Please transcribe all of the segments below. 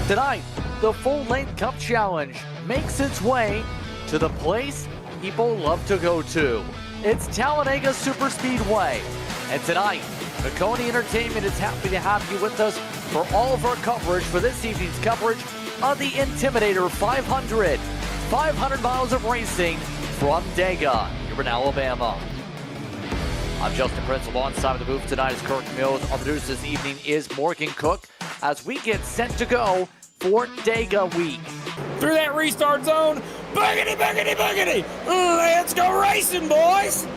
Tonight, the full-length Cup Challenge makes its way to the place people love to go to. It's Talladega Superspeedway. And tonight, Coney Entertainment is happy to have you with us for all of our coverage for this evening's coverage of the Intimidator 500. 500 miles of racing from Dega here in Alabama. I'm Justin Prince. Alongside the booth tonight is Kirk Mills. Our producer this evening is Morgan Cook as we get set to go for Dega week. Through that restart zone, boogity, boogity, boogity. Let's go racing, boys.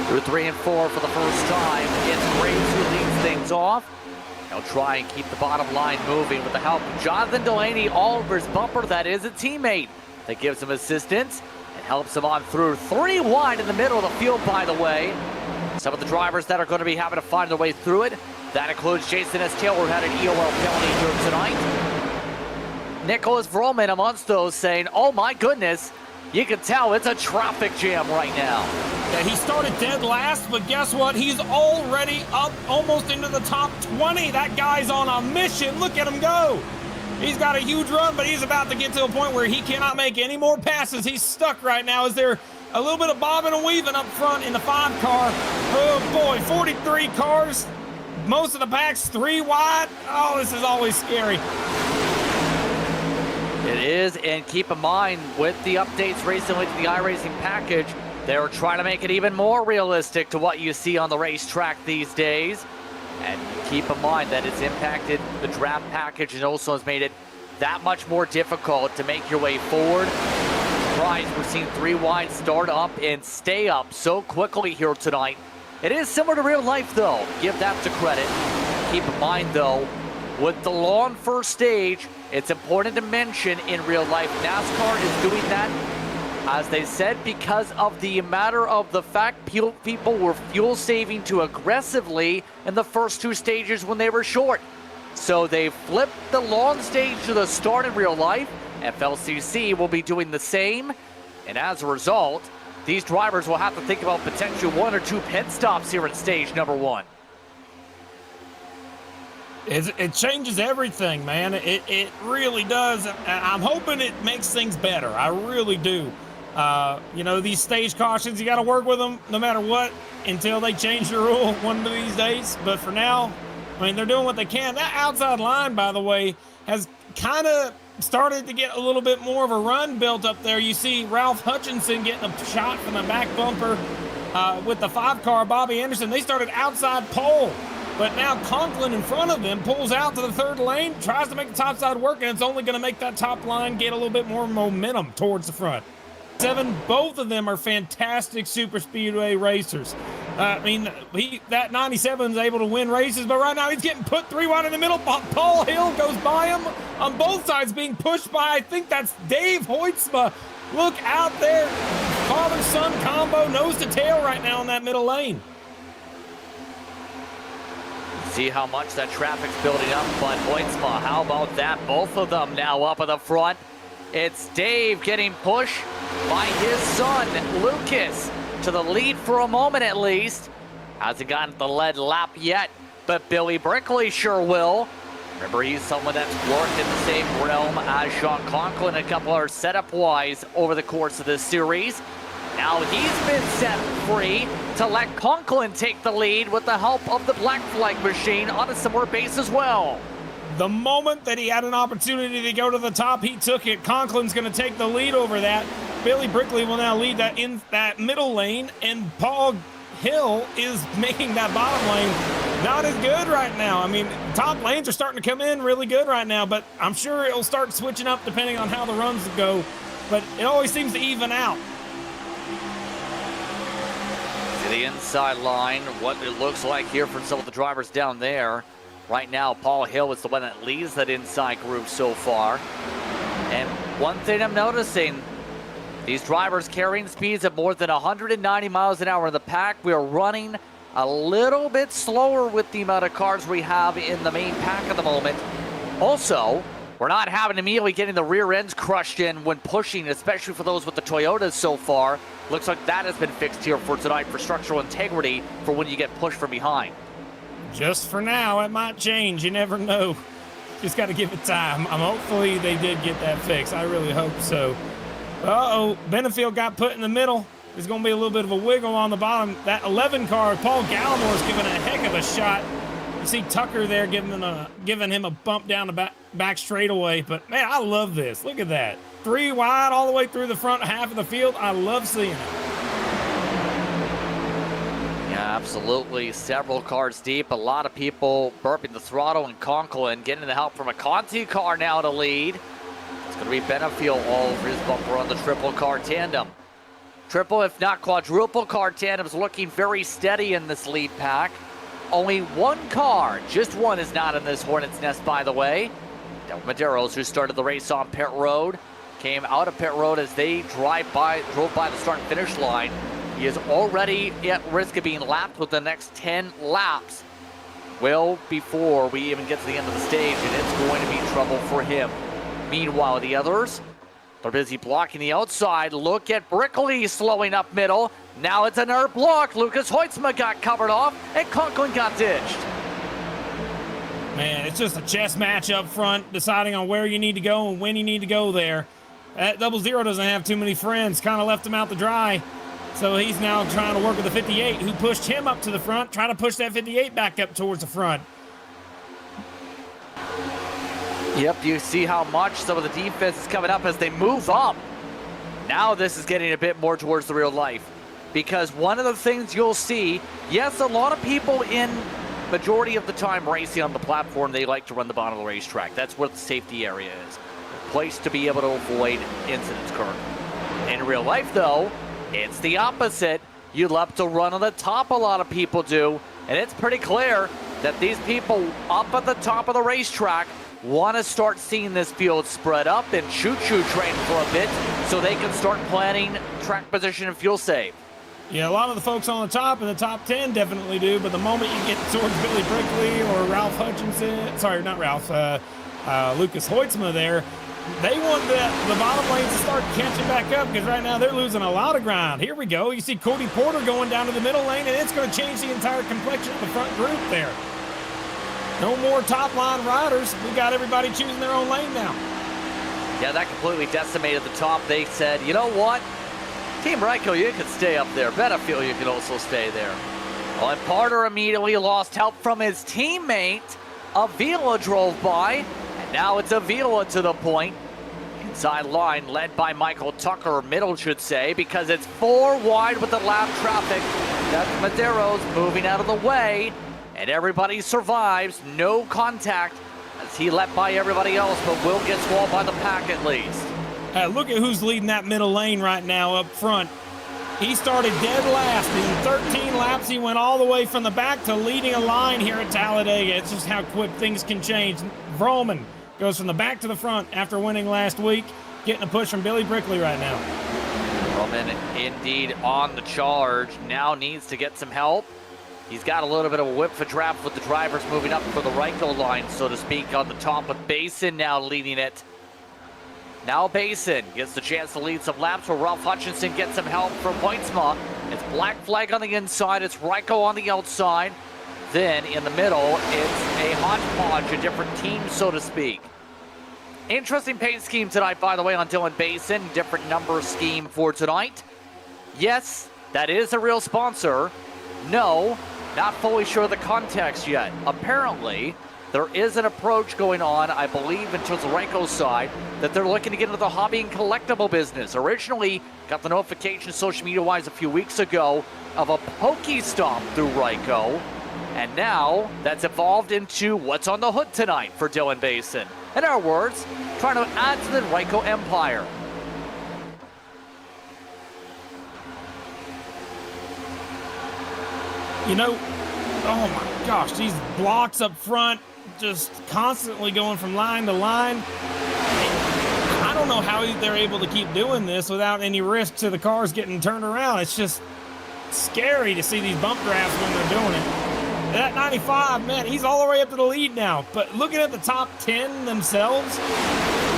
Through 3 and 4 for the first time, it's Graves who leads things off. He'll try and keep the bottom line moving with the help of Jonathan Delaney, Oliver's bumper. That is a teammate that gives him assistance and helps him on through. 3 wide in the middle of the field, by the way. Some of the drivers that are going to be having to find their way through it. That includes Jason S. Taylor, who had an EOL penalty here tonight. Nicholas Vroman amongst those saying, oh my goodness, you can tell it's a traffic jam right now. Yeah, he started dead last, but guess what? He's already up almost into the top 20. That guy's on a mission. Look at him go. He's got a huge run, but he's about to get to a point where he cannot make any more passes. He's stuck right now. Is there a little bit of bobbing and weaving up front in the 5 car? Oh boy, 43 cars. Most of the pack's 3 wide. Oh, this is always scary. It is, and keep in mind, with the updates recently to the iRacing package, they're trying to make it even more realistic to what you see on the racetrack these days. And keep in mind that it's impacted the draft package and also has made it that much more difficult to make your way forward. Surprise, we're seeing 3 wide start up and stay up so quickly here tonight. It is similar to real life, though. Give that to credit. Keep in mind, though, with the long first stage, it's important to mention in real life, NASCAR is doing that, as they said, because of the matter of the fact people were fuel saving too aggressively in the first 2 stages when they were short. So they flipped the long stage to the start in real life. FLCC will be doing the same. And as a result, these drivers will have to think about potential 1 or 2 pit stops here at stage number 1. It changes everything, man. It really does. I'm hoping it makes things better. I really do. You know, these stage cautions, you got to work with them no matter what until they change the rule one of these days. But for now, I mean, they're doing what they can. That outside line, by the way, has kind of started to get a little bit more of a run built up there. You see Ralph Hutchinson getting a shot from the back bumper with the 5 car, Bobby Anderson. They started outside pole. But now Conklin in front of them pulls out to the 3rd lane, tries to make the top side work, and it's only going to make that top line get a little bit more momentum towards the front. 7, both of them are fantastic super speedway racers. I mean, that 97 is able to win races, but right now he's getting put 3 wide in the middle. Paul Hill goes by him on both sides, being pushed by, I think that's Dave Hoytsma. Look out there. Father-son combo, nose to tail right now in that middle lane. See how much that traffic's building up, but Hoytsma, how about that? Both of them now up at the front. It's Dave getting pushed by his son, Lucas, to the lead for a moment at least. Hasn't gotten the lead lap yet, but Billy Brickley sure will. Remember, he's someone that's worked in the same realm as Sean Conklin, a couple other setup-wise over the course of this series. Now he's been set free to let Conklin take the lead with the help of the Black Flag machine on a similar base as well. The moment that he had an opportunity to go to the top, he took it. Conklin's going to take the lead over that. Billy Brickley will now lead that in that middle lane, and Paul Hill is making that bottom lane not as good right now. I mean, top lanes are starting to come in really good right now, but I'm sure it'll start switching up depending on how the runs go. But it always seems to even out. To the inside line, what it looks like here from some of the drivers down there. Right now, Paul Hill is the one that leads that inside group so far. And one thing I'm noticing, these drivers carrying speeds of more than 190 miles an hour in the pack. We are running a little bit slower with the amount of cars we have in the main pack at the moment. Also, we're not having immediately getting the rear ends crushed in when pushing, especially for those with the Toyotas so far. Looks like that has been fixed here for tonight for structural integrity for when you get pushed from behind. Just for now, it might change. You never know. Just got to give it time. Hopefully they did get that fixed. I really hope so. Uh-oh, Benefield got put in the middle. There's going to be a little bit of a wiggle on the bottom. That 11 car, Paul Gallimore's giving a heck of a shot. You see Tucker there giving him a bump down the back straightaway. But, man, I love this. Look at that. 3 wide all the way through the front half of the field. I love seeing it. Yeah, absolutely. Several cars deep. A lot of people burping the throttle and Conklin getting the help from a Conti car now to lead. It's going to be Benefield all over his bumper on the triple car tandem. Triple, if not quadruple car tandem is looking very steady in this lead pack. Only one car, just one, is not in this Hornet's Nest, by the way. Del Maderos, who started the race on pit road, came out of pit road as they drove by the start and finish line. He is already at risk of being lapped with the next 10 laps. Well, before we even get to the end of the stage, and it's going to be trouble for him. Meanwhile, the others, they're busy blocking the outside. Look at Brickley slowing up middle. Now it's an inert block. Lucas Hoitzma got covered off, and Conklin got ditched. Man, it's just a chess match up front, deciding on where you need to go and when you need to go there. That 00 doesn't have too many friends, kind of left him out to dry. So he's now trying to work with the 58, who pushed him up to the front, trying to push that 58 back up towards the front. Yep, you see how much some of the defense is coming up as they move up. Now this is getting a bit more towards the real life. Because one of the things you'll see, yes, a lot of people in majority of the time racing on the platform, they like to run the bottom of the racetrack. That's where the safety area is. A place to be able to avoid incidents currently. In real life, though, it's the opposite. You love to run on the top, a lot of people do. And it's pretty clear that these people up at the top of the racetrack want to start seeing this field spread up and choo-choo train for a bit so they can start planning track position and fuel save. Yeah, a lot of the folks on the top in the top 10 definitely do, but the moment you get towards Billy Brickley or Ralph Hutchinson, sorry, not Ralph, Lucas Hoitzma there, they want the bottom lanes to start catching back up because right now they're losing a lot of ground. Here we go. You see Cody Porter going down to the middle lane, and it's going to change the entire complexion of the front group there. No more top line riders. We got everybody choosing their own lane now. Yeah, that completely decimated the top. They said, you know what? Team Ryko, you can stay up there. Benefield, you can also stay there. Well, and Porter immediately lost help from his teammate. Avila drove by, and now it's Avila to the point. Inside line led by Michael Tucker, middle should say, because it's 4 wide with the lap traffic. That's Madero's moving out of the way. And everybody survives, no contact, as he let by everybody else, but will get swallowed by the pack at least. Look at who's leading that middle lane right now up front. He started dead last. In 13 laps, he went all the way from the back to leading a line here at Talladega. It's just how quick things can change. Vroman goes from the back to the front after winning last week, getting a push from Billy Brickley right now. Vroman indeed on the charge, now needs to get some help. He's got a little bit of a whip for draft with the drivers moving up for the Ryko line, so to speak, on the top with Basin now leading it. Now Basin gets the chance to lead some laps where Ralph Hutchinson gets some help from Pointsma. It's Black Flag on the inside, it's Ryko on the outside. Then in the middle, it's a hodgepodge, a different team, so to speak. Interesting paint scheme tonight, by the way, on Dylan Basin. Different number scheme for tonight. Yes, that is a real sponsor. No, not fully sure of the context yet. Apparently, there is an approach going on, I believe, in terms of Ryko's side, that they're looking to get into the hobby and collectible business. Originally, got the notification social media-wise a few weeks ago of a Pokestop through Ryko, and now that's evolved into what's on the hood tonight for Dylan Basin. In other words, trying to add to the Ryko empire. You know, oh my gosh, these blocks up front just constantly going from line to line. I don't know how they're able to keep doing this without any risk to the cars getting turned around. It's just scary to see these bump drafts when they're doing it. That 95, man, he's all the way up to the lead now. But looking at the top 10 themselves,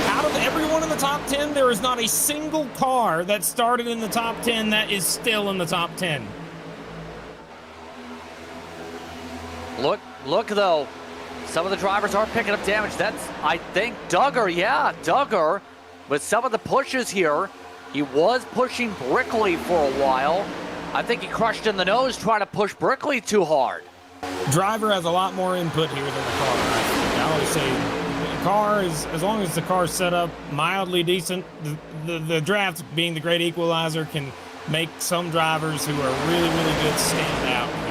out of everyone in the top 10, there is not a single car that started in the top 10 that is still in the top 10. Look though, some of the drivers are picking up damage. That's, I think, Duggar. Yeah, Duggar, with some of the pushes here, he was pushing Brickley for a while. I think he crushed in the nose trying to push Brickley too hard. Driver has a lot more input here than the car. I always say the car is, as long as the car's set up mildly decent, the draft being the great equalizer can make some drivers who are really, really good stand out here.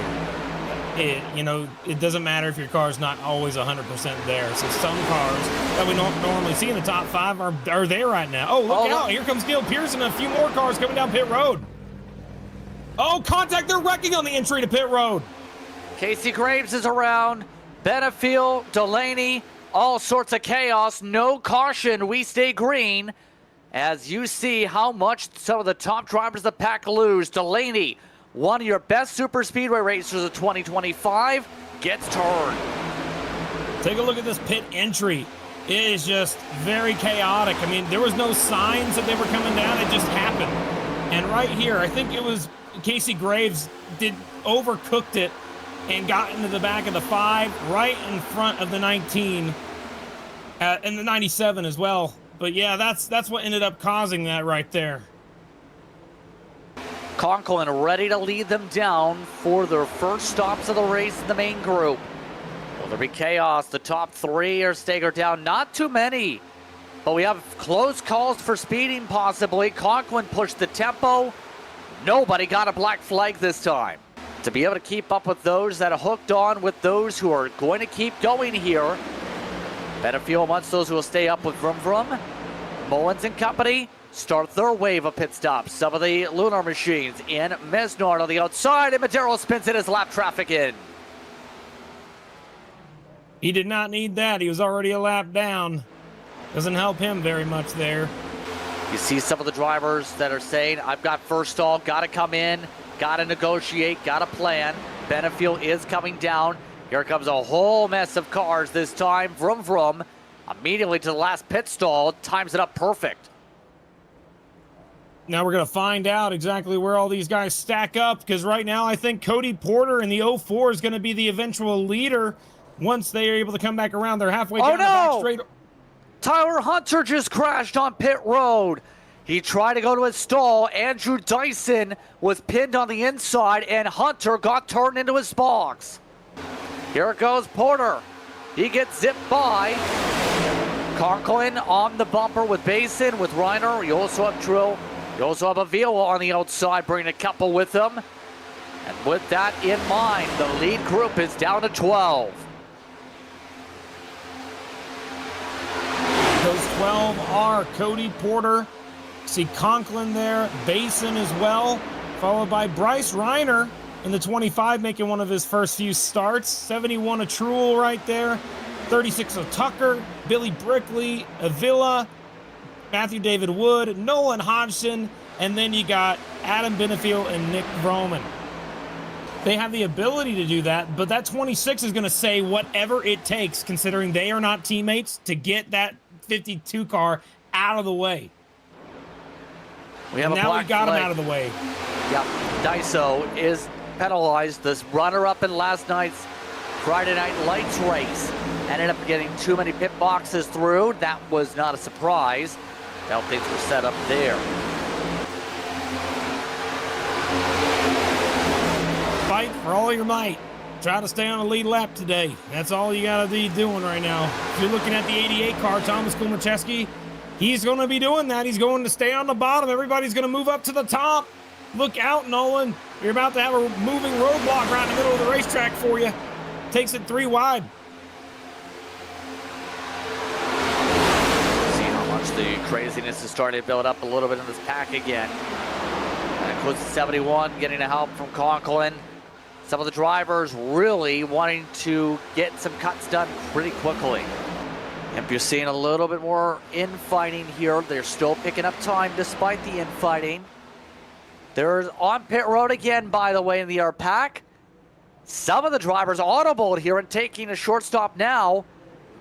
It doesn't matter if your car's not always 100% there. So some cars that we don't normally see in the top 5 are there right now. Oh, look out. Here comes Gil Pearson and a few more cars coming down pit road. Oh, contact. They're wrecking on the entry to pit road. Casey Graves is around. Benefiel, Delaney, all sorts of chaos. No caution. We stay green. As you see how much some of the top drivers of the pack lose. Delaney, one of your best super speedway racers of 2025, gets turned. Take a look at this pit entry. It is just very chaotic. I mean, there was no signs that they were coming down. It just happened. And right here, I think it was Casey Graves overcooked it and got into the back of the 5, right in front of the 19, and the 97 as well. But yeah, that's what ended up causing that right there. Conklin ready to lead them down for their first stops of the race in the main group. Will there be chaos? The top 3 are staggered down. Not too many, but we have close calls for speeding possibly. Conklin pushed the tempo. Nobody got a black flag this time. To be able to keep up with those that are hooked on with those who are going to keep going here. Benefiel amongst those who will stay up with Vroom Vroom. Mullins and company start their wave of pit stops. Some of the Lunar machines in Mesnard on the outside, and Madero spins in his lap traffic in. He did not need that. He was already a lap down. Doesn't help him very much there. You see some of the drivers that are saying, I've got first stall, got to come in, got to negotiate, got to plan. Benefiel is coming down. Here comes a whole mess of cars this time. Vroom Vroom immediately to the last pit stall, times it up perfect. Now we're going to find out exactly where all these guys stack up, because right now I think Cody Porter in the 04 is going to be the eventual leader once they are able to come back around. They're halfway down the back straight. Tyler Hunter just crashed on pit road. He tried to go to his stall. Andrew Dyson was pinned on the inside, and Hunter got turned into his box. Here goes Porter. He gets zipped by. Conklin on the bumper with Basin, with Reiner. You also have Trill. You also have Avila on the outside, bringing a couple with them. And with that in mind, the lead group is down to 12. Those 12 are Cody Porter. See Conklin there, Basin as well, followed by Bryce Reiner in the 25, making one of his first few starts. 71 of Truel right there, 36 of Tucker, Billy Brickley, Avila, Matthew David Wood, Nolan Hodgson, and then you got Adam Benefiel and Nick Vroman. They have the ability to do that, but that 26 is going to say whatever it takes, considering they are not teammates, to get that 52 car out of the way. We have now we got him out of the way. Yeah, Daiso is penalized. This runner-up in last night's Friday Night Lights race ended up getting too many pit boxes through. That was not a surprise. How things were set up there. Fight for all your might. Try to stay on the lead lap today. That's all you got to be doing right now. If you're looking at the 88 car, Thomas Kumacheski, he's going to be doing that. He's going to stay on the bottom. Everybody's going to move up to the top. Look out, Nolan. You're about to have a moving roadblock right in the middle of the racetrack for you. Takes it 3 wide. See how much the craziness is starting to build up a little bit in this pack again. And close to 71, getting the help from Conklin. Some of the drivers really wanting to get some cuts done pretty quickly. And you're seeing a little bit more infighting here. They're still picking up time despite the infighting. They're on pit road again, by the way, in the air pack. Some of the drivers audible here and taking a short stop now.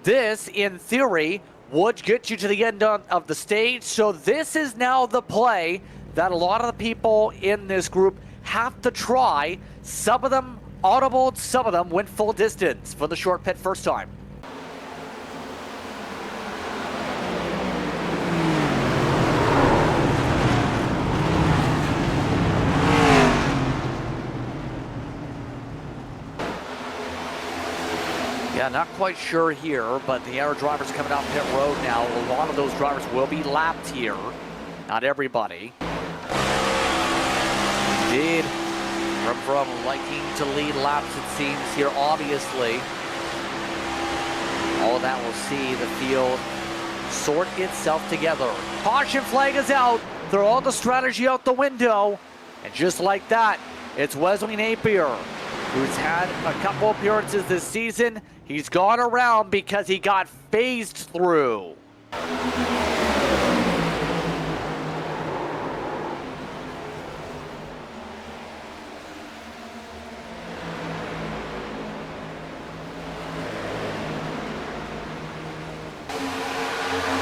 This, in theory, would get you to the end of the stage. So this is now the play that a lot of the people in this group have to try. Some of them audibled, some of them went full distance for the short pit first time. Yeah, not quite sure here, but the air drivers coming out pit road now. A lot of those drivers will be lapped here. Not everybody. Indeed, from liking to lead laps, it seems here, obviously. All of that will see the field sort itself together. Caution flag is out. Throw all the strategy out the window. And just like that, it's Wesley Napier, who's had a couple appearances this season. He's gone around because he got phased through.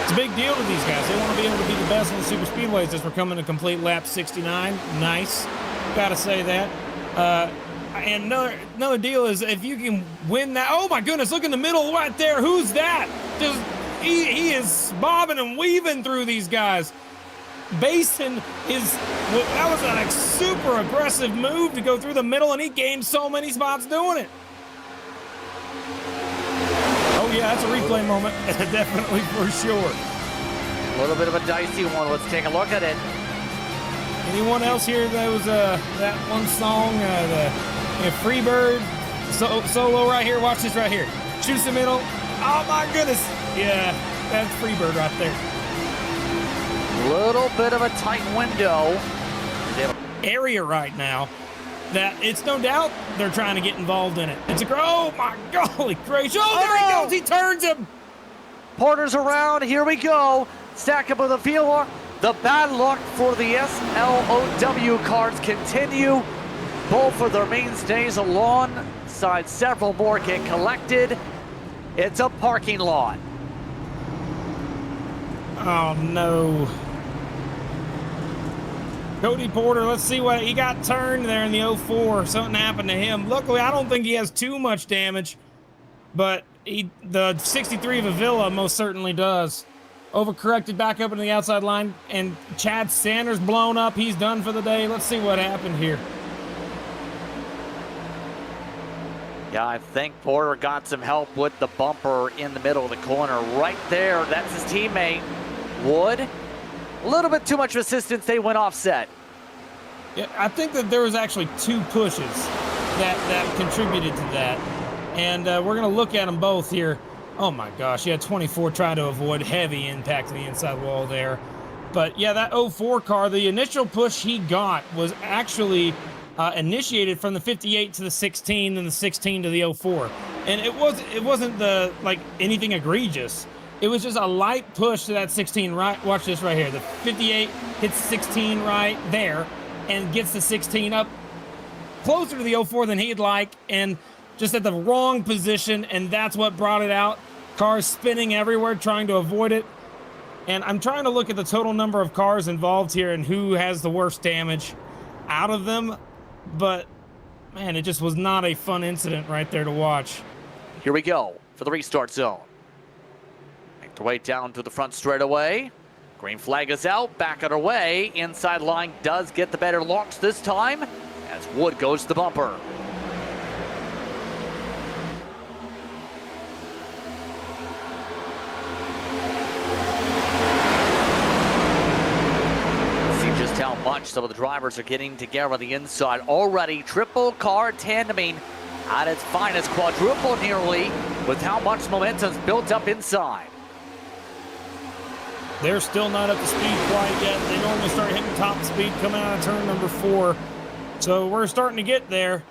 It's a big deal to these guys. They want to be able to be the best in the super speedways as we're coming to complete lap 69. Nice. Gotta say that. And another deal is if you can win that. Oh my goodness, look in the middle right there. Who's that? Just he is bobbing and weaving through these guys. Basin that was a super aggressive move to go through the middle, and he gained so many spots doing it. Oh yeah, that's a replay moment. Definitely for sure. A little bit of a dicey one. Let's take a look at it. Anyone else here that was that one song, the Freebird solo right here? Watch this right here. Shoots the middle. Oh my goodness. Yeah, that's Freebird right there. Little bit of a tight window. Area right now that it's no doubt they're trying to get involved in it. It's a oh my golly gracious. Oh, there he goes. He turns him. Porter's around. Here we go. Stack up with the field. The bad luck for the SLOW cars continue. Both of their mainstays alongside several more get collected. It's a parking lot. Oh no. Cody Porter, let's see what he got turned there in the 04. Something happened to him. Luckily, I don't think he has too much damage, but the 63 of Avila most certainly does. Overcorrected back up into the outside line, and Chad Sanders blown up. He's done for the day. Let's see what happened here. Yeah, I think Porter got some help with the bumper in the middle of the corner. Right there, that's his teammate, Wood. A little bit too much resistance. They went offset. Yeah, I think that there was actually two pushes that contributed to that. And we're going to look at them both here. Oh my gosh, yeah, 24 tried to avoid heavy impact to the inside wall there. But yeah, that 04 car, the initial push he got was actually initiated from the 58 to the 16, then the 16 to the 04. And it wasn't like anything egregious. It was just a light push to that 16 right. Watch this right here. The 58 hits 16 right there and gets the 16 up closer to the 04 than he'd like, and just at the wrong position, and that's what brought it out. Cars spinning everywhere trying to avoid it. And I'm trying to look at the total number of cars involved here and who has the worst damage out of them. But, man, it just was not a fun incident right there to watch. Here we go for the restart zone. Make their way down to the front straightaway. Green flag is out, back underway. Inside line does get the better launch this time as Wood goes to the bumper. Just how much some of the drivers are getting together on the inside already. Triple car tandeming at its finest, quadruple nearly, with how much momentum's built up inside. They're still not up to speed quite yet. They normally start hitting top speed coming out of turn number 4. So we're starting to get there.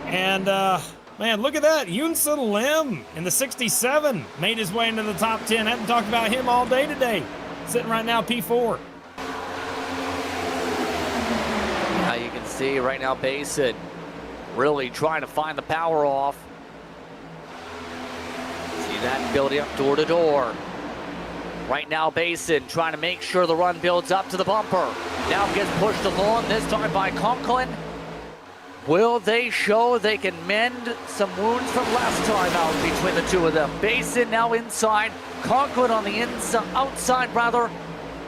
And, man, look at that. Yunsun Lim in the 67 made his way into the top 10. Haven't talked about him all day today. Sitting right now, P4. Now you can see right now Basin really trying to find the power off. See that building up door to door. Right now Basin trying to make sure the run builds up to the bumper. Now gets pushed along, this time by Conklin. Will they show they can mend some wounds from last time out between the two of them? Basin now inside, Conklin on the outside rather.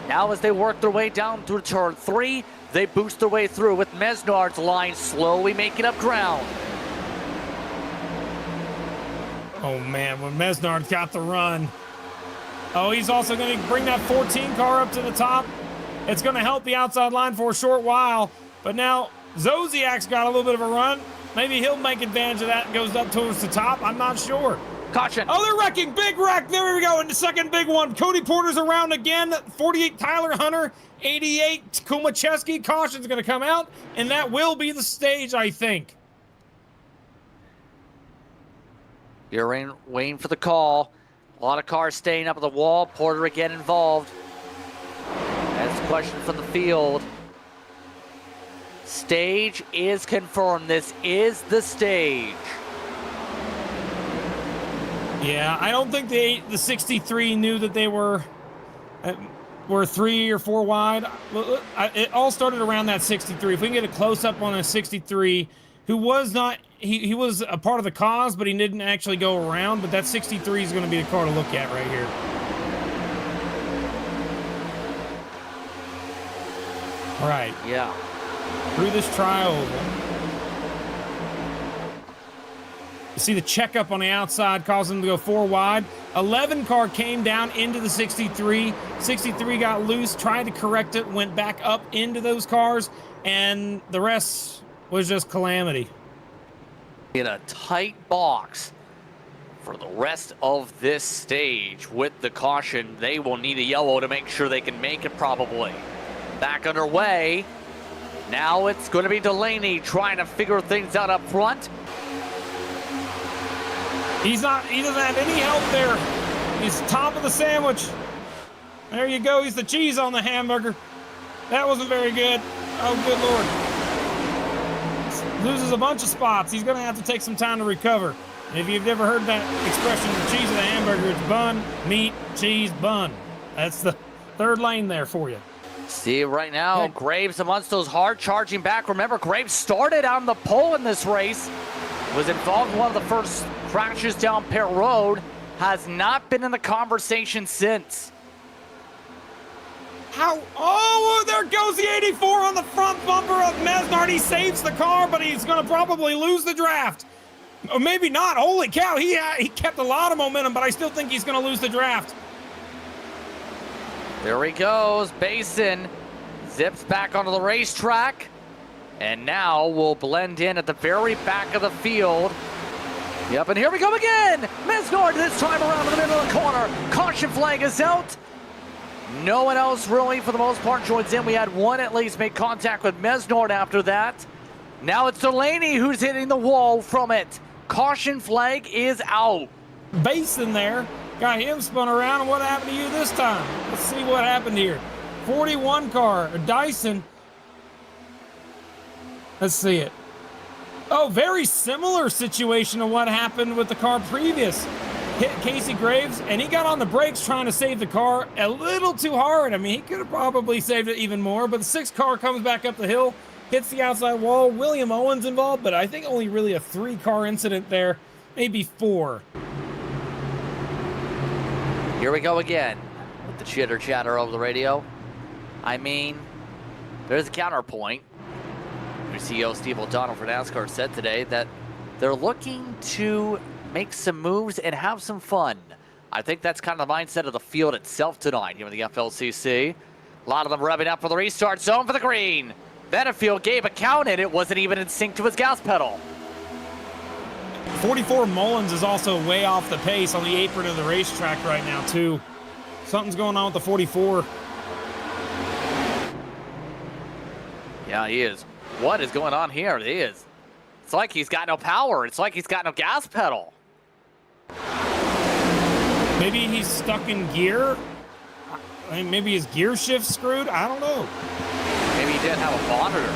Now as they work their way down through turn 3, they boost their way through with Mesnard's line slowly making up ground. Oh man, when Mesnard's got the run. Oh, he's also going to bring that 14 car up to the top. It's going to help the outside line for a short while. But now Zodiac's got a little bit of a run. Maybe he'll make advantage of that and goes up towards the top. I'm not sure. Caution. Oh, they're wrecking. Big wreck. There we go. And the second big one. Cody Porter's around again. 48 Tyler Hunter. 88 Kumacheski. Caution's going to come out. And that will be the stage, I think. You're waiting for the call. A lot of cars staying up at the wall. Porter again involved. That's a question from the field. Stage is confirmed. This is the stage. Yeah, I don't think the 63 knew that they were 3 or 4 wide. It all started around that 63. If we can get a close-up on a 63, who was not... He was a part of the cause, but he didn't actually go around. But that 63 is going to be the car to look at right here. All right. Yeah. Through this trioval. You see the checkup on the outside caused him to go 4 wide. 11 car came down into the 63. 63 got loose, tried to correct it, went back up into those cars, and the rest was just calamity. In a tight box for the rest of this stage. With the caution, they will need a yellow to make sure they can make it probably. Back underway. Now it's going to be Delaney trying to figure things out up front. He doesn't have any help there. He's top of the sandwich. There you go. He's the cheese on the hamburger. That wasn't very good. Oh, good Lord. Loses a bunch of spots. He's going to have to take some time to recover. If you've never heard that expression, the cheese of the hamburger, it's bun, meat, cheese, bun. That's the third lane there for you. See right now, Graves amongst those hard charging back. Remember, Graves started on the pole in this race. Was involved in one of the first crashes down Pear Road. Has not been in the conversation since. How? Oh, there goes the 84 on the front bumper of Mesnard. He saves the car, but he's going to probably lose the draft. Or maybe not. Holy cow, he kept a lot of momentum, but I still think he's going to lose the draft. There he goes. Basin zips back onto the racetrack. And now we'll blend in at the very back of the field. Yep, and here we go again. Mesnard this time around in the middle of the corner. Caution flag is out. No one else really, for the most part, joins in. We had one at least make contact with Mesnard after that. Now it's Delaney who's hitting the wall from it. Caution flag is out. Basin there. Got him spun around, and what happened to you this time? Let's see what happened here. 41 car, Dyson. Let's see it. Oh, very similar situation to what happened with the car previous. Hit Casey Graves, and he got on the brakes trying to save the car a little too hard. I mean, he could have probably saved it even more, but the 6 car comes back up the hill, hits the outside wall. William Owens involved, but I think only really a 3 car incident there, maybe 4. Here we go again with the chitter chatter over the radio. I mean, there's a counterpoint. Your CEO Steve O'Donnell for NASCAR said today that they're looking to make some moves and have some fun. I think that's kind of the mindset of the field itself tonight here in the FLCC. A lot of them revving up for the restart zone for the green. Benefield gave a count and it wasn't even in sync to his gas pedal. 44 Mullins is also way off the pace on the apron of the racetrack right now, too. Something's going on with the 44. Yeah, he is. What is going on here? It is. It's like he's got no power. It's like he's got no gas pedal. Maybe he's stuck in gear. I mean, maybe his gear shift's screwed. I don't know. Maybe he didn't have a monitor.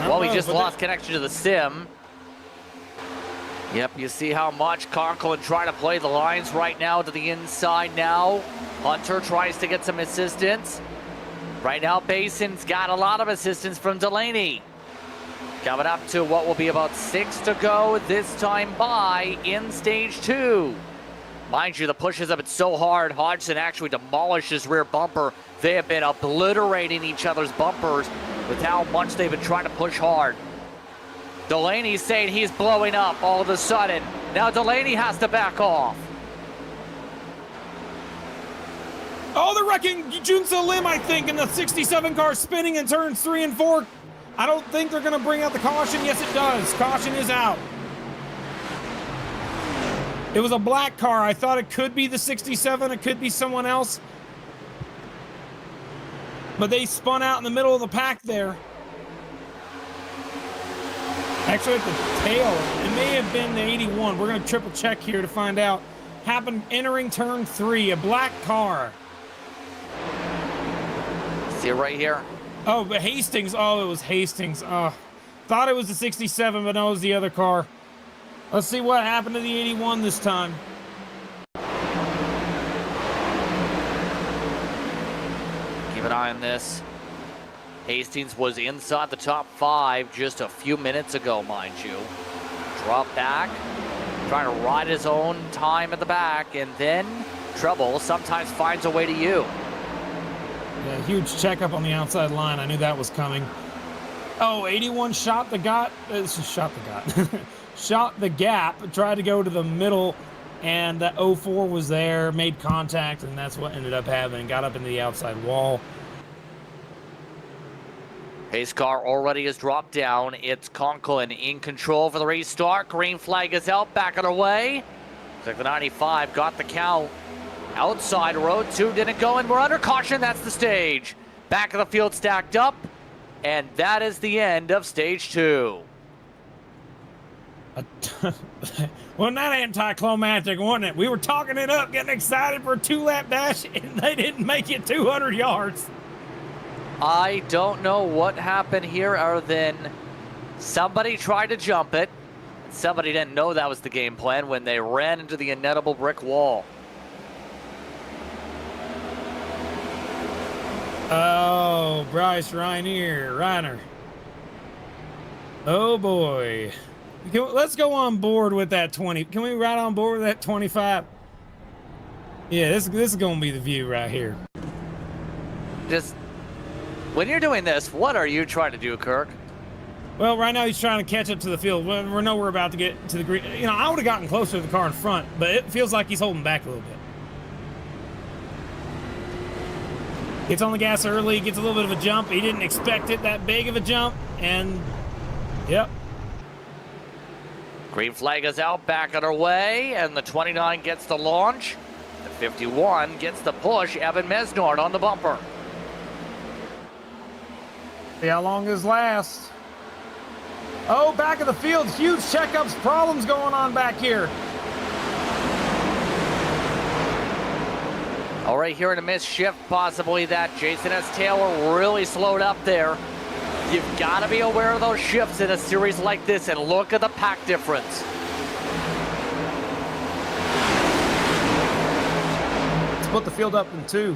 Well, he just lost connection to the sim. Yep, you see how much Conklin trying to play the lines right now to the inside now. Hunter tries to get some assistance. Right now, Bason's got a lot of assistance from Delaney. Coming up to what will be about 6 to go this time by in stage 2. Mind you, the pushes have been so hard, Hodgson actually demolished his rear bumper. They have been obliterating each other's bumpers with how much they've been trying to push hard. Delaney's saying he's blowing up all of a sudden. Now Delaney has to back off. Oh, they're wrecking Junso Lim, I think, in the 67 car spinning in turns 3 and 4. I don't think they're going to bring out the caution. Yes, it does. Caution is out. It was a black car. I thought it could be the 67. It could be someone else. But they spun out in the middle of the pack there. Actually, at the tail, it may have been the 81. We're going to triple check here to find out. Happened entering turn 3, a black car. See it right here? Oh, but Hastings. Oh, it was Hastings. Thought it was the 67, but no, it was the other car. Let's see what happened to the 81 this time. Keep an eye on this. Hastings was inside the top 5 just a few minutes ago, mind you. Drop back, trying to ride his own time at the back, and then trouble sometimes finds a way to you. Yeah, huge checkup on the outside line. I knew that was coming. Oh, 81 shot the shot the gap, tried to go to the middle, and that 04 was there, made contact, and that's what ended up happening. Got up into the outside wall. Pace car already has dropped down. It's Conklin in control for the restart. Green flag is out, back on her way. Looks like the 95 got the count. Outside road 2 didn't go, and we're under caution. That's the stage. Back of the field stacked up, and that is the end of stage 2. Wasn't that anticlimactic, wasn't it? We were talking it up, getting excited for a 2-lap dash, and they didn't make it 200 yards. I don't know what happened here other than somebody tried to jump it. Somebody didn't know that was the game plan when they ran into the inedible brick wall. Oh, Bryce Reiner. Oh boy. Let's go on board with that 20. Can we ride on board with that 25? Yeah, this is going to be the view right here. Just, when you're doing this, what are you trying to do, Kirk? Well, right now he's trying to catch up to the field. We know we're about to get to the green. You know, I would have gotten closer to the car in front, but it feels like he's holding back a little bit. Gets on the gas early, gets a little bit of a jump. He didn't expect it that big of a jump, and yep. Green flag is out, back on her way, and the 29 gets the launch. The 51 gets the push. Evan Mesnard on the bumper. See how long this lasts. Oh, back of the field, huge checkups, problems going on back here. All right, here in a missed shift, possibly that Jason S. Taylor really slowed up there. You've got to be aware of those shifts in a series like this, and look at the pack difference. Split the field up in 2.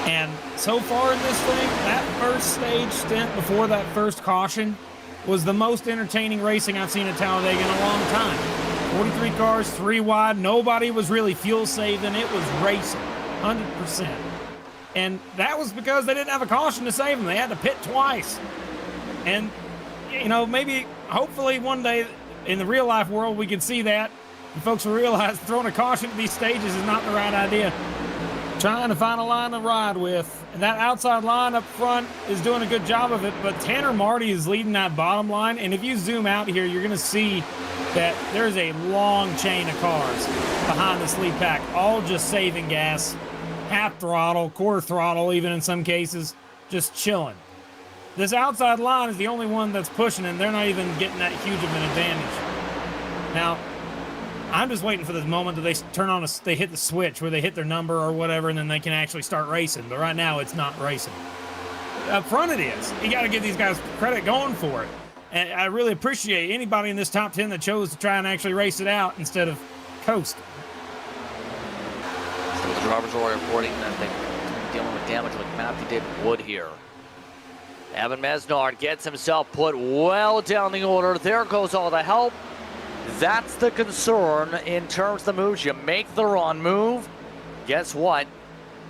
And so far in this thing, that first stage stint before that first caution was the most entertaining racing I've seen at Talladega in a long time. 43 cars, 3 wide, nobody was really fuel saving. It was racing, 100%. And that was because they didn't have a caution to save them. They had to pit twice. And, you know, maybe, hopefully one day in the real life world we can see that. And folks will realize throwing a caution at these stages is not the right idea. Trying to find a line to ride with. And that outside line up front is doing a good job of it. But Tanner Marty is leading that bottom line. And if you zoom out here, you're going to see that there's a long chain of cars behind this lead pack, all just saving gas. Half throttle, quarter throttle, even in some cases, just chilling. This outside line is the only one that's pushing, and they're not even getting that huge of an advantage. Now, I'm just waiting for this moment that they turn on they hit the switch where they hit their number or whatever, and then they can actually start racing. But right now, it's not racing. Up front, it is. You got to give these guys credit going for it. And I really appreciate anybody in this top 10 that chose to try and actually race it out instead of coast. So the drivers are reporting that they're dealing with damage with Matthew David Wood here. Evan Mesnard gets himself put well down the order. There goes all the help. That's the concern in terms of the moves. You make the wrong move. Guess what?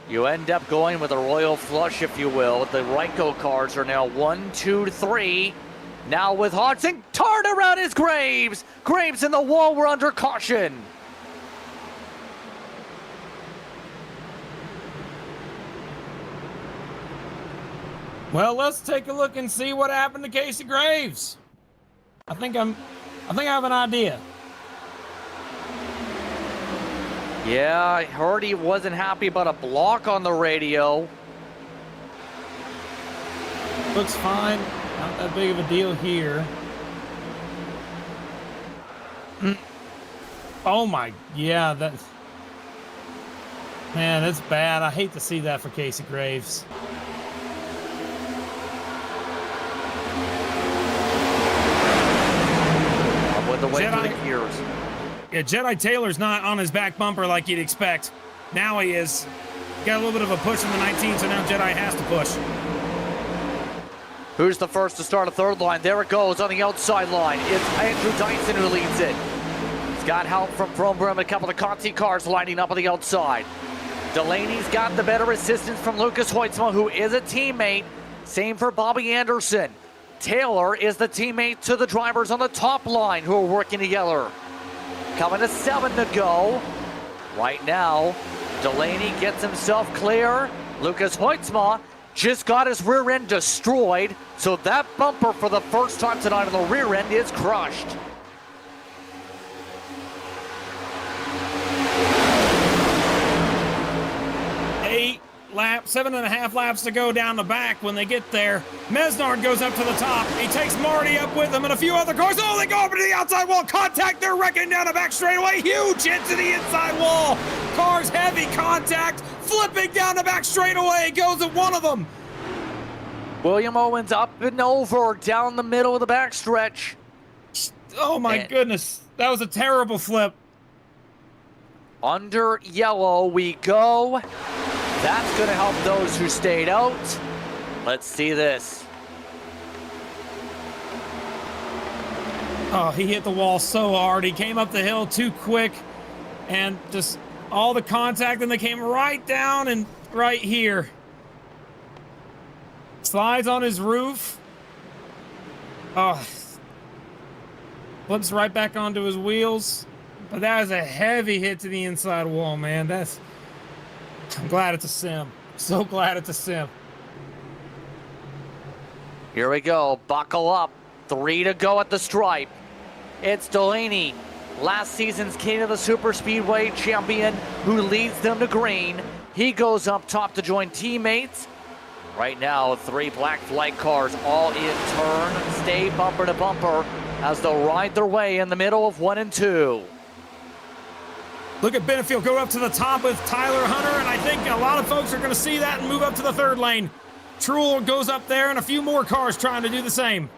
You end up going with a royal flush, if you will. The Ryko cars are now 1, 2, 3. Now with Hodgson, turn around is Graves. Graves in the wall, we're under caution. Well, let's take a look and see what happened to Casey Graves. I think I have an idea. Yeah, I heard he wasn't happy about a block on the radio. Looks fine. Not that big of a deal here. Oh my, yeah, that's... Man, that's bad. I hate to see that for Casey Graves. With the way through the gears. Yeah, Jedi Taylor's not on his back bumper like you'd expect. Now he is. Got a little bit of a push in the 19, so now Jedi has to push. Who's the first to start a third line? There it goes on the outside line. It's Andrew Dyson who leads it. He's got help from Frombrum, a couple of Conti cars lining up on the outside. Delaney's got the better assistance from Lucas Hoytsma, who is a teammate. Same for Bobby Anderson. Taylor is the teammate to the drivers on the top line who are working together. Coming to 7 to go. Right now, Delaney gets himself clear. Lucas Hoytsma just got his rear end destroyed, so that bumper for the first time tonight on the rear end is crushed. Seven and a half laps to go down the back when they get there. Mesnard goes up to the top. He takes Marty up with him and a few other cars. Oh, they go over to the outside wall. Contact. They're wrecking down the back straightaway. Huge hit to the inside wall. Cars heavy contact. Flipping down the back straightaway. Goes at one of them. William Owens up and over down the middle of the backstretch. Oh my goodness. That was a terrible flip. Under yellow we go. That's going to help those who stayed out. Let's see this. Oh, he hit the wall so hard. He came up the hill too quick. And just all the contact, and they came right down and right here. Slides on his roof. Oh. Flips right back onto his wheels. But that is a heavy hit to the inside wall, man. I'm glad it's a sim. So glad it's a sim. Here we go. Buckle up. 3 to go at the stripe. It's Delaney, last season's King of the Super Speedway champion, who leads them to green. He goes up top to join teammates. Right now, 3 black flag cars all in turn. Stay bumper to bumper as they'll ride their way in the middle of 1 and 2. Look at Benefield go up to the top with Tyler Hunter, and I think a lot of folks are going to see that and move up to the third lane. Truel goes up there, and a few more cars trying to do the same.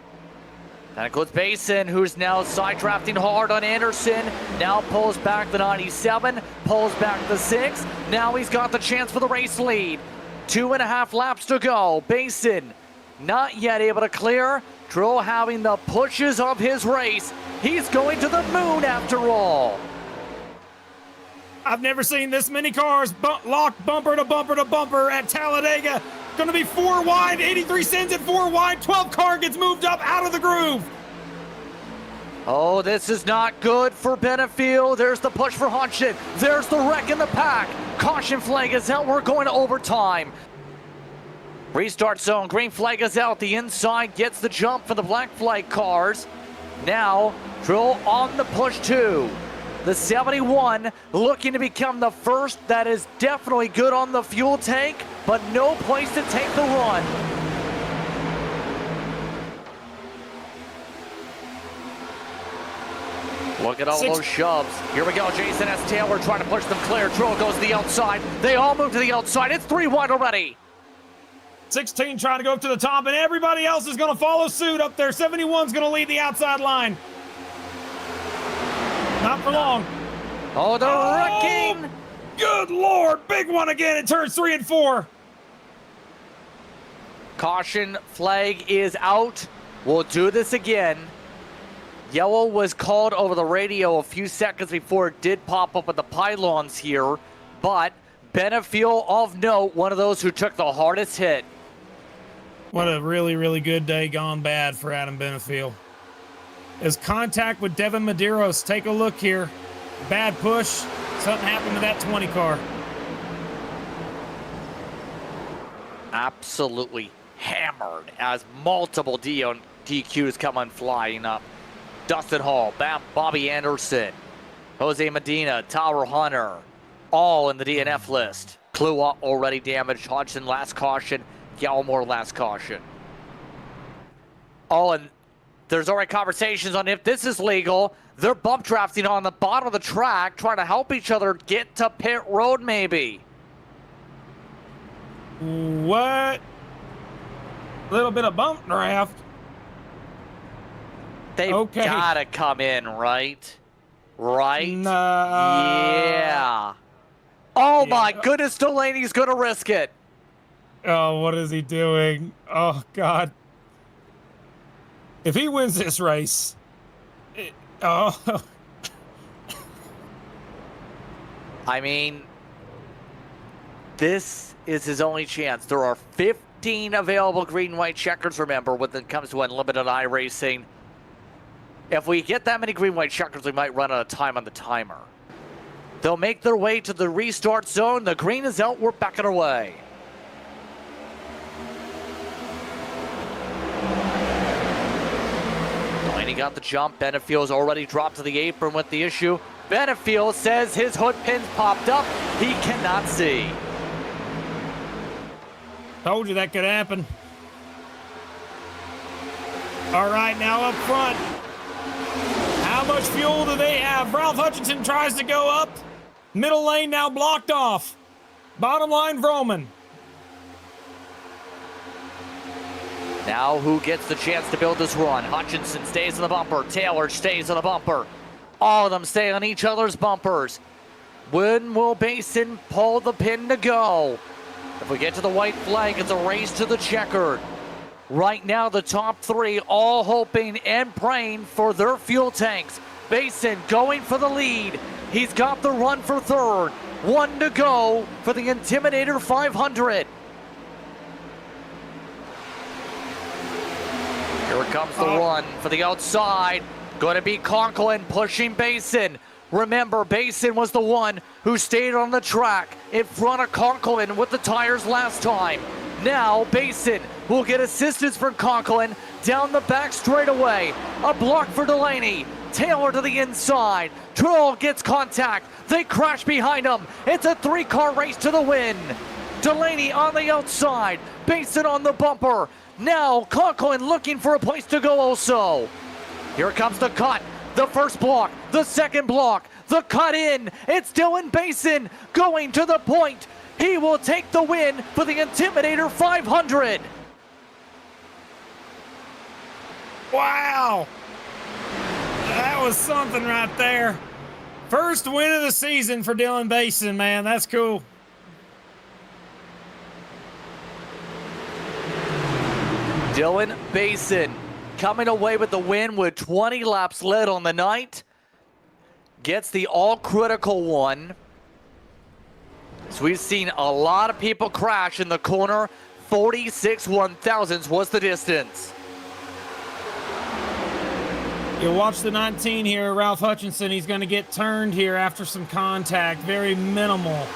That includes Basin, who's now side drafting hard on Anderson. Now pulls back the 97, pulls back the 6. Now he's got the chance for the race lead. 2.5 laps to go. Basin not yet able to clear. Truel having the pushes of his race. He's going to the moon after all. I've never seen this many cars locked bumper to bumper to bumper at Talladega. Going to be 4 wide, 83 sends at 4 wide, 12 car gets moved up out of the groove. Oh, this is not good for Benefield. There's the push for Hodgson. There's the wreck in the pack. Caution flag is out. We're going to overtime. Restart zone. Green flag is out. The inside gets the jump for the black flag cars. Now, Truel on the push too. The 71 looking to become the first that is definitely good on the fuel tank, but no place to take the run. Look at all those shoves. Here we go. Jason S. Taylor trying to push them clear. Trill goes to the outside. They all move to the outside. It's 3 wide already. 16 trying to go up to the top, and everybody else is going to follow suit up there. 71's going to lead the outside line. Not for long. Oh, they're wrecking. Good Lord. Big one again in turns 3 and 4. Caution flag is out. We'll do this again. Yellow was called over the radio a few seconds before it did pop up at the pylons here, but Benefiel of note, one of those who took the hardest hit. What a really, really good day gone bad for Adam Benefiel. Is contact with Devin Medeiros. Take a look here. Bad push. Something happened to that 20 car. Absolutely hammered as multiple DQs come on flying up. Dustin Hall, Bobby Anderson, Jose Medina, Tower Hunter, all in the DNF list. Klua already damaged. Hodgson last caution. Gallimore last caution. Oh, and there's already conversations on if this is legal. They're bump drafting on the bottom of the track, trying to help each other get to pit road maybe. What? Little bit of bump draft. They've gotta come in, right? Right? Yeah. Oh my goodness, Delaney's gonna risk it. Oh, what is he doing? Oh, God. If he wins this race, oh. I mean, this is his only chance. There are 15 available green and white checkers, remember, when it comes to unlimited iRacing. If we get that many green and white checkers, we might run out of time on the timer. They'll make their way to the restart zone. The green is out. We're backing away. Delaney got the jump. Benefiel's already dropped to the apron with the issue. Benefiel says his hood pins popped up. He cannot see. Told you that could happen. All right, now up front. How much fuel do they have? Ralph Hutchinson tries to go up. Middle lane now blocked off. Bottom line, Vroman. Now who gets the chance to build this run? Hutchinson stays in the bumper. Taylor stays in the bumper. All of them stay on each other's bumpers. When will Basin pull the pin to go? If we get to the white flag, it's a race to the checkered. Right now, the top three all hoping and praying for their fuel tanks. Basin going for the lead. He's got the run for third. 1 to go for the Intimidator 500. Here comes the run for the outside. Going to be Conklin pushing Basin. Remember, Basin was the one who stayed on the track in front of Conklin with the tires last time. Now, Basin will get assistance from Conklin down the back straightaway. A block for Delaney. Taylor to the inside. Trull gets contact. They crash behind him. It's a 3-car race to the win. Delaney on the outside. Basin on the bumper. Now, Conklin looking for a place to go also. Here comes the cut. The first block. The second block. The cut in. It's Dylan Basin going to the point. He will take the win for the Intimidator 500. Wow. That was something right there. First win of the season for Dylan Basin, man. That's cool. Dylan Basin coming away with the win with 20 laps led on the night. Gets the all-critical one. So we've seen a lot of people crash in the corner. 46 1,000ths was the distance. You'll watch the 19 here, Ralph Hutchinson. He's going to get turned here after some contact. Very minimal.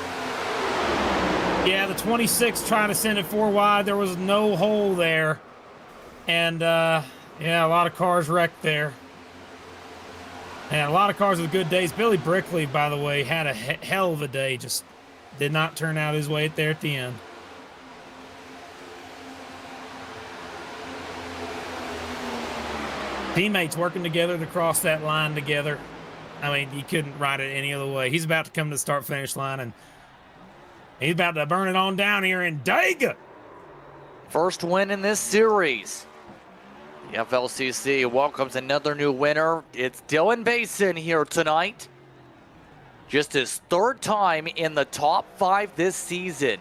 Yeah, the 26 trying to send it 4 wide. There was no hole there. And, yeah, a lot of cars wrecked there. And a lot of cars with good days. Billy Brickley, by the way, had a hell of a day. Just did not turn out his way there at the end. Teammates working together to cross that line together. I mean, you couldn't write it any other way. He's about to come to the start-finish line, and he's about to burn it on down here in Talladega. First win in this series. The FLCC welcomes another new winner. It's Dylan Basin here tonight. Just his third time in the top 5 this season.